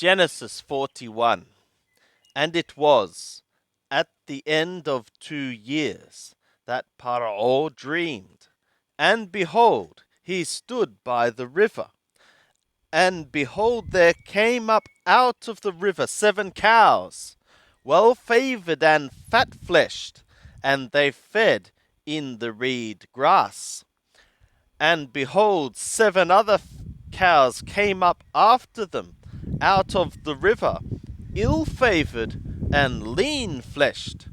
Genesis 41. And it was at the end of 2 years that Paro dreamed, and behold, he stood by the river. And behold, there came up out of the river 7 cows, well favoured and fat-fleshed, and they fed in the reed grass. And behold, 7 other cows came up after them out of the river, ill-favoured and lean-fleshed,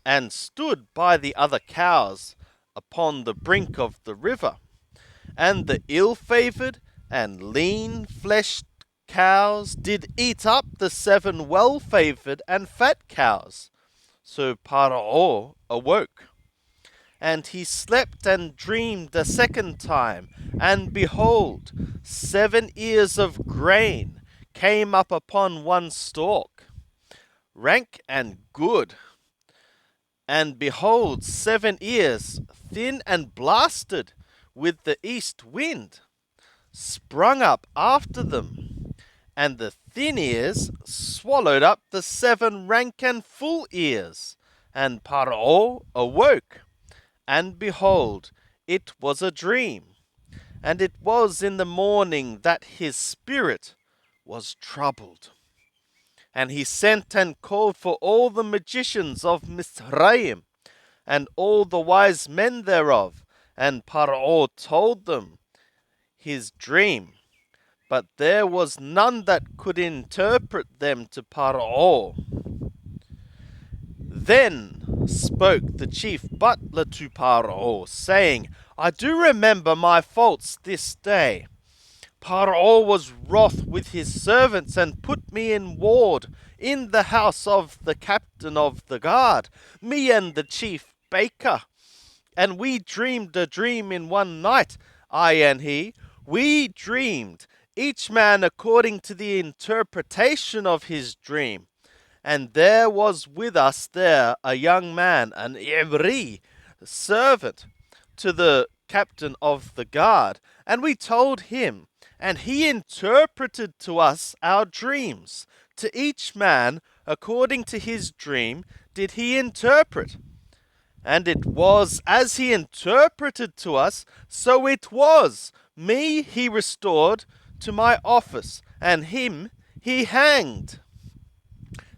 and stood by the other cows upon the brink of the river. And the ill-favoured and lean-fleshed cows did eat up the 7 well-favoured and fat cows. So Paro awoke. And he slept and dreamed a second time, and behold, 7 ears of grain came up upon one stalk, rank and good. And behold, 7 ears, thin and blasted with the east wind, sprung up after them. And the thin ears swallowed up the 7 rank and full ears. And Paro awoke. And behold, it was a dream. And it was in the morning that his spirit was troubled. And he sent and called for all the magicians of Mizraim, and all the wise men thereof. And Paro told them his dream, but there was none that could interpret them to Paro. Then spoke the chief butler to Paro, saying, I do remember my faults this day. Paro was wroth with his servants, and put me in ward in the house of the captain of the guard, me and the chief baker. And we dreamed a dream in one night, I and he. We dreamed, each man according to the interpretation of his dream. And there was with us there a young man, an Ivri, servant to the captain of the guard. And we told him, and he interpreted to us our dreams. To each man, according to his dream, did he interpret. And it was as he interpreted to us, so it was. Me he restored to my office, and him he hanged.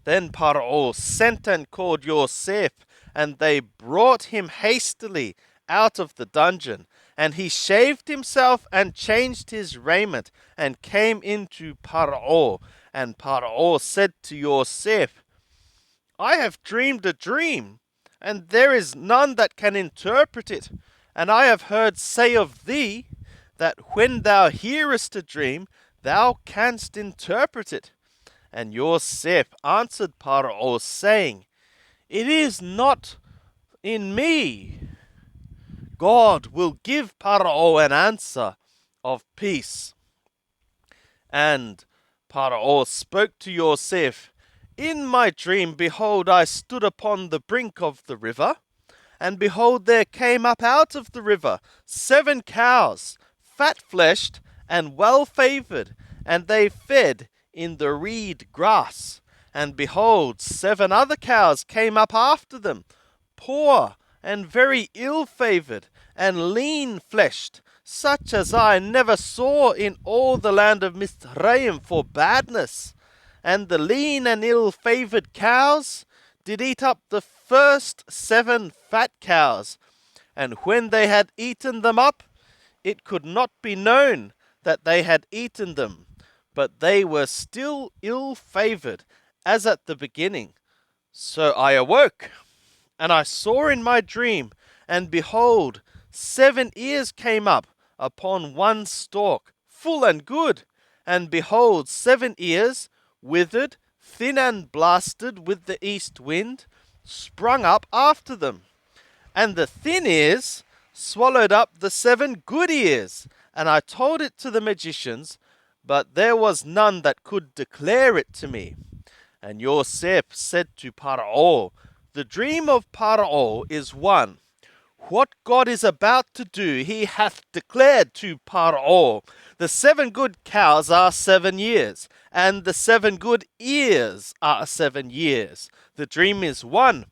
Then Paro sent and called Yosef, and they brought him hastily out of the dungeon. And he shaved himself and changed his raiment, and came into Paro. And Paro said to Yosef, I have dreamed a dream, and there is none that can interpret it. And I have heard say of thee, that when thou hearest a dream, thou canst interpret it. And Yosef answered Paro, saying, It is not in me. God will give Paro an answer of peace. And Paro spoke to Yosef, In my dream, behold, I stood upon the brink of the river, and behold, there came up out of the river 7 cows, fat-fleshed and well-favoured, and they fed in the reed grass. And behold, 7 other cows came up after them, poor and very ill-favoured and lean-fleshed, such as I never saw in all the land of Mizraim for badness. And the lean and ill-favoured cows did eat up the first 7 fat cows. And when they had eaten them up, it could not be known that they had eaten them, but they were still ill-favoured, as at the beginning. So I awoke, and I saw in my dream, and behold, 7 ears came up upon one stalk, full and good. And behold, 7 ears, withered, thin and blasted with the east wind, sprung up after them. And the thin ears swallowed up the 7 good ears. And I told it to the magicians, but there was none that could declare it to me. And Yosef said to Paro, The dream of Paro is one. What God is about to do, he hath declared to Paro. The 7 good cows are 7 years, and the 7 good ears are 7 years. The dream is 1.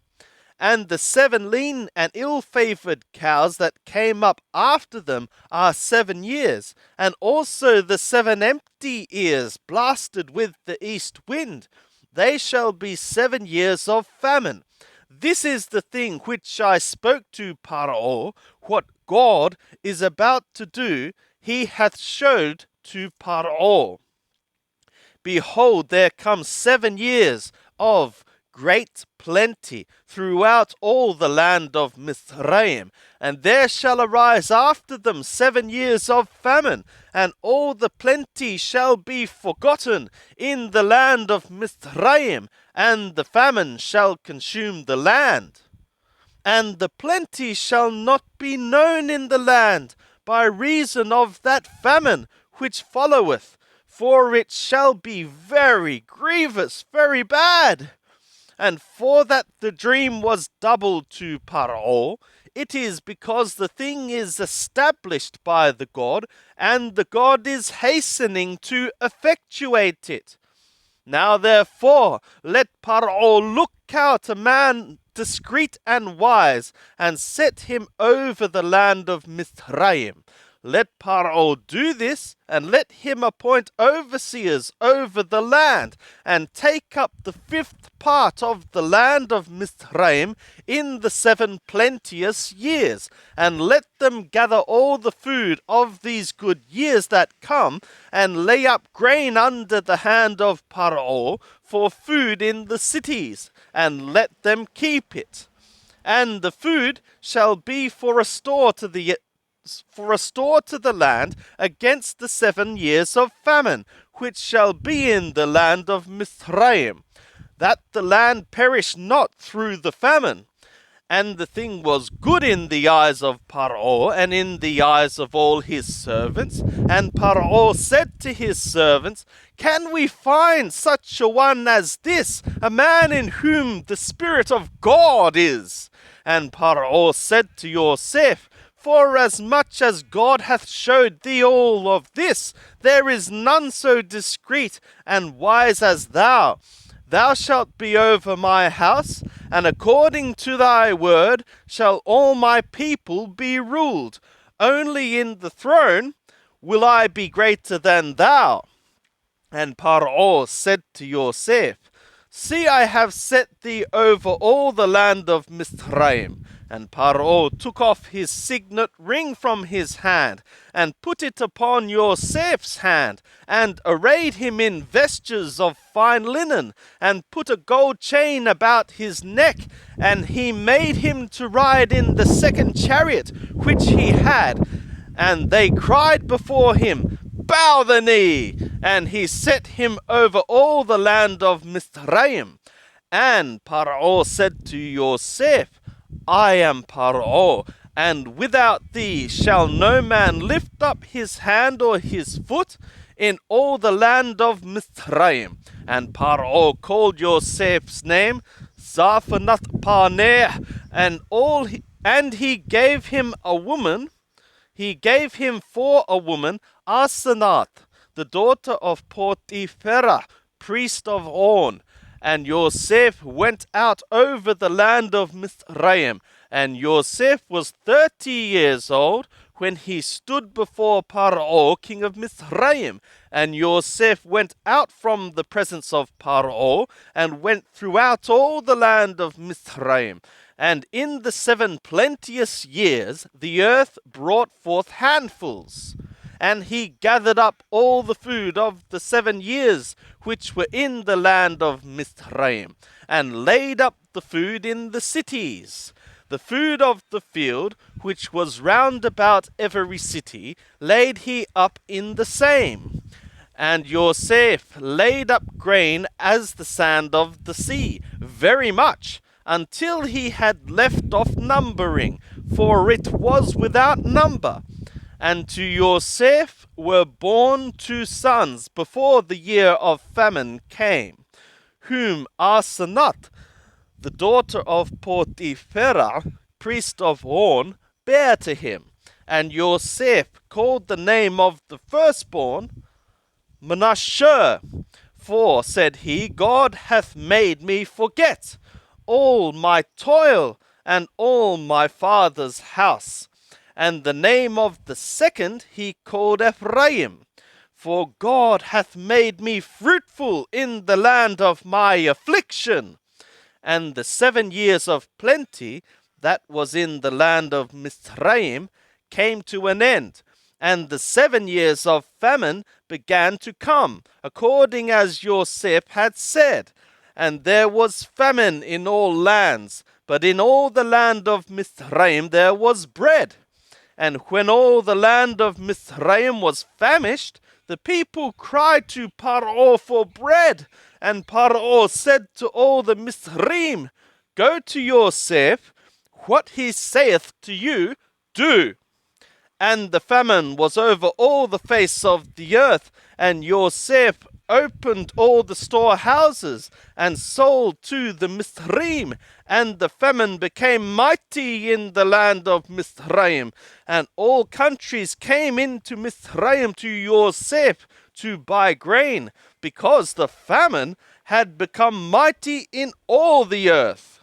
And the 7 lean and ill-favored cows that came up after them are 7 years, and also the 7 empty ears blasted with the east wind. They shall be 7 years of famine. This is the thing which I spoke to Paro, what God is about to do, he hath showed to Paro. Behold, there come 7 years of great plenty throughout all the land of Mizraim, and there shall arise after them 7 years of famine, and all the plenty shall be forgotten in the land of Mizraim, and the famine shall consume the land. And the plenty shall not be known in the land by reason of that famine which followeth, for it shall be very grievous, very bad. And for that the dream was double to Paro, it is because the thing is established by the God, and the God is hastening to effectuate it. Now therefore let Paro look out a man discreet and wise, and set him over the land of Mizraim. Let Paro do this, and let him appoint overseers over the land, and take up the 5th part of the land of Mizraim in the 7 plenteous years, and let them gather all the food of these good years that come, and lay up grain under the hand of Paro for food in the cities, and let them keep it. And the food shall be for a store to the land against the 7 years of famine, which shall be in the land of Mizraim, that the land perish not through the famine. And the thing was good in the eyes of Paro, and in the eyes of all his servants. And Paro said to his servants, Can we find such a one as this, a man in whom the Spirit of God is? And Paro said to Yosef, Forasmuch as God hath showed thee all of this, there is none so discreet and wise as thou. Thou shalt be over my house, and according to thy word shall all my people be ruled. Only in the throne will I be greater than thou. And Paro said to Yosef, See, I have set thee over all the land of Mizraim. And Paro took off his signet ring from his hand, and put it upon Yosef's hand, and arrayed him in vestures of fine linen, and put a gold chain about his neck, and he made him to ride in the 2nd chariot which he had. And they cried before him, Bow the knee! And he set him over all the land of Mizraim. And Paro said to Yosef, I am Paro, and without thee shall no man lift up his hand or his foot in all the land of Mizraim. And Paro called Yosef's name Zaphenath-Paneah, and he gave him a woman. He gave him for a woman Asenath, the daughter of Potipherah, priest of On. And Yosef went out over the land of Mizraim, and Yosef was 30 years old when he stood before Paro, king of Mizraim. And Yosef went out from the presence of Paro, and went throughout all the land of Mizraim. And in the 7 plenteous years the earth brought forth handfuls. And he gathered up all the food of the 7 years which were in the land of Mizraim, and laid up the food in the cities. The food of the field, which was round about every city, laid he up in the same. And Yosef laid up grain as the sand of the sea, very much, until he had left off numbering, for it was without number. And to Yosef were born 2 sons before the year of famine came, whom Asenath, the daughter of Potipherah, priest of On, bare to him. And Yosef called the name of the firstborn Manasseh, For, said he, God hath made me forget all my toil and all my father's house. And the name of the second he called Ephraim. For God hath made me fruitful in the land of my affliction. And the 7 years of plenty that was in the land of Mizraim came to an end, and the 7 years of famine began to come, according as Joseph had said. And there was famine in all lands, but in all the land of Mizraim there was bread. And when all the land of Mizraim was famished, the people cried to Paro for bread. And Paro said to all the Mizraim, Go to Joseph, what he saith to you, do. And the famine was over all the face of the earth, and Joseph opened all the storehouses, and sold to the Mizraim, and the famine became mighty in the land of Mizraim, and all countries came into Mizraim to Joseph to buy grain, because the famine had become mighty in all the earth.